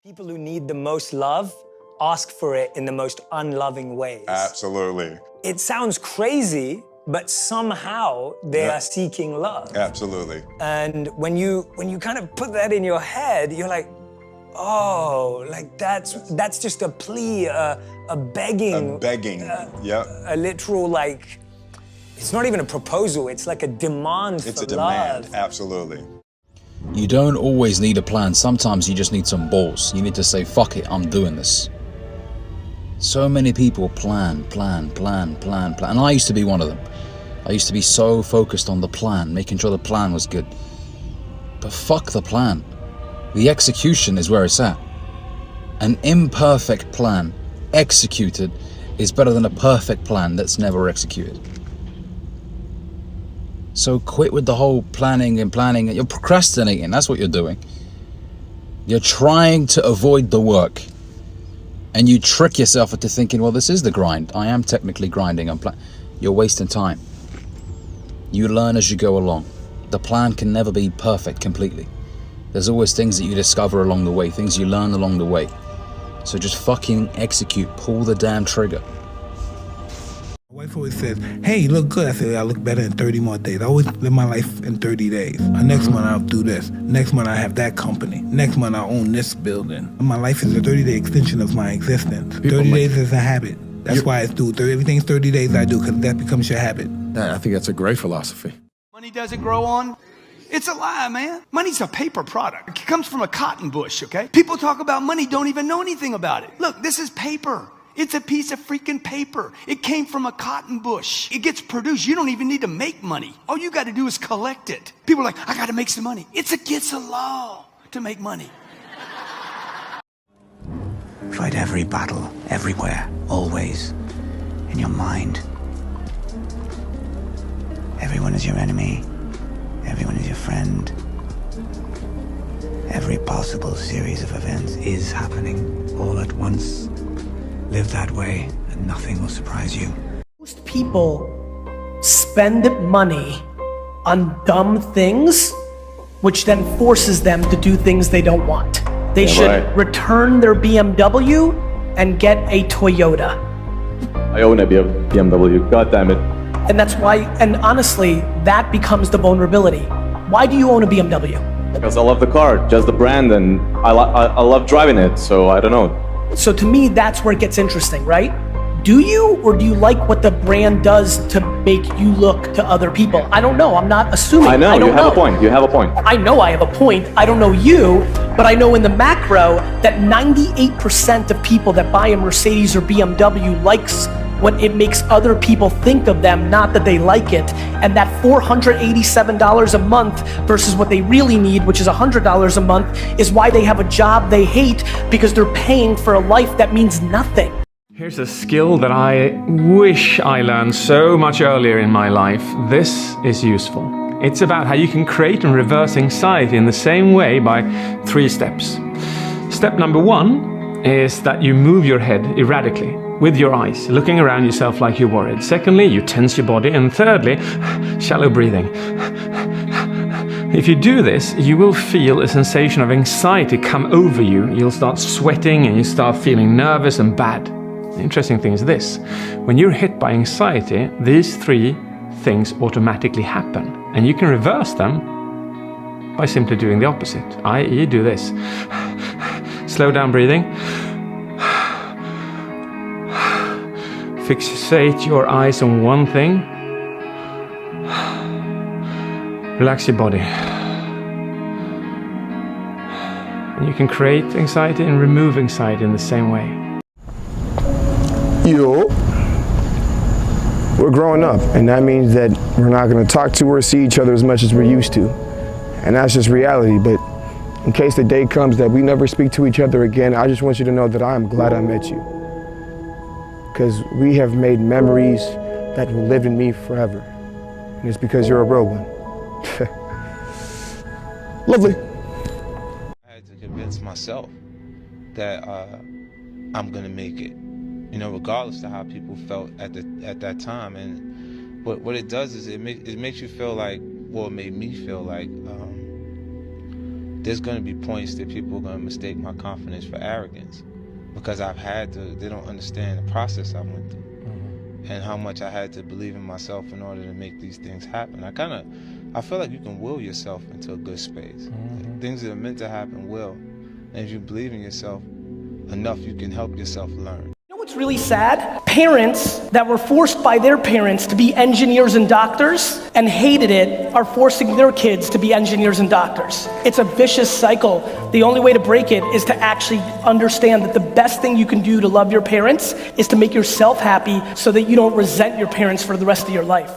People who need the most love ask for it in the most unloving ways. Absolutely. It sounds crazy, but somehow they are seeking love. Absolutely. And when you kind of put that in your head, you're like, oh, like that's just a plea, a begging. A begging, a literal, like, it's not even a proposal, it's like a demand for love. It's a demand, absolutely. You don't always need a plan. Sometimes you just need some balls. You need to say, fuck it, I'm doing this. So many people plan. And I used to be one of them. I used to be so focused on the plan, making sure the plan was good. But fuck the plan. The execution is where it's at. An imperfect plan executed is better than a perfect plan that's never executed. So quit with the whole planning. You're procrastinating, that's what you're doing. You're trying to avoid the work. And you trick yourself into thinking, well, this is the grind. I am technically grinding. You're wasting time. You learn as you go along. The plan can never be perfect completely. There's always things that you discover along the way, things you learn along the way. So just fucking execute, pull the damn trigger. My wife always says, hey, you look good. I say, I look better in 30 more days. I always live my life in 30 days. Next month I'll do this. Next month I have that company. Next month I'll own this building. My life is a 30-day extension of my existence. 30 days is a habit. That's why I do. Everything's 30 days I do, because that becomes your habit. I think that's a great philosophy. Money doesn't grow on. It's a lie, man. Money's a paper product. It comes from a cotton bush, okay? People talk about money, don't even know anything about it. Look, this is paper. It's a piece of freaking paper. It came from a cotton bush. It gets produced. You don't even need to make money. All you got to do is collect it. People are like, I got to make some money. It's against the law to make money. Fight every battle, everywhere, always, in your mind. Everyone is your enemy. Everyone is your friend. Every possible series of events is happening all at once. Live that way, and nothing will surprise you. Most people spend money on dumb things, which then forces them to do things they don't want. They should return their BMW and get a Toyota. I own a BMW, god damn it. And that's why, and honestly, that becomes the vulnerability. Why do you own a BMW? Because I love the car, just the brand, and I love driving it, so I don't know. So to me, that's where it gets interesting, right? Do you, or do you like what the brand does to make you look to other people? I don't know, I'm not assuming. I know, you have a point, you have a point. I know I have a point, I don't know you, but I know in the macro that 98% of people that buy a Mercedes or BMW likes what it makes other people think of them, not that they like it. And that $487 a month versus what they really need, which is $100 a month, is why they have a job they hate, because they're paying for a life that means nothing. Here's a skill that I wish I learned so much earlier in my life. This is useful. It's about how you can create and reverse anxiety in the same way by 3 steps. Step number 1 is that you move your head erratically with your eyes, looking around yourself like you're worried. Secondly, you tense your body. And thirdly, shallow breathing. If you do this, you will feel a sensation of anxiety come over you. You'll start sweating and you start feeling nervous and bad. The interesting thing is this: when you're hit by anxiety, these 3 things automatically happen. And you can reverse them by simply doing the opposite, i.e. do this. Slow down breathing. Fixate your eyes on one thing. Relax your body. And you can create anxiety and remove anxiety in the same way. Yo, we're growing up, and that means that we're not going to talk to or see each other as much as we're used to. And that's just reality, but in case the day comes that we never speak to each other again, I just want you to know that I'm glad I met you. Because we have made memories that will live in me forever. And it's because you're a real one. Lovely. I had to convince myself that I'm gonna make it, you know, regardless of how people felt at that time. And what it does is it makes you feel like, well, it made me feel like there's going to be points that people are going to mistake my confidence for arrogance, because they don't understand the process I went through and how much I had to believe in myself in order to make these things happen. I feel like you can will yourself into a good space. Things that are meant to happen will. And if you believe in yourself enough, you can help yourself learn. You know what's really sad? Parents that were forced by their parents to be engineers and doctors and hated it are forcing their kids to be engineers and doctors. It's a vicious cycle. The only way to break it is to actually understand that the best thing you can do to love your parents is to make yourself happy so that you don't resent your parents for the rest of your life.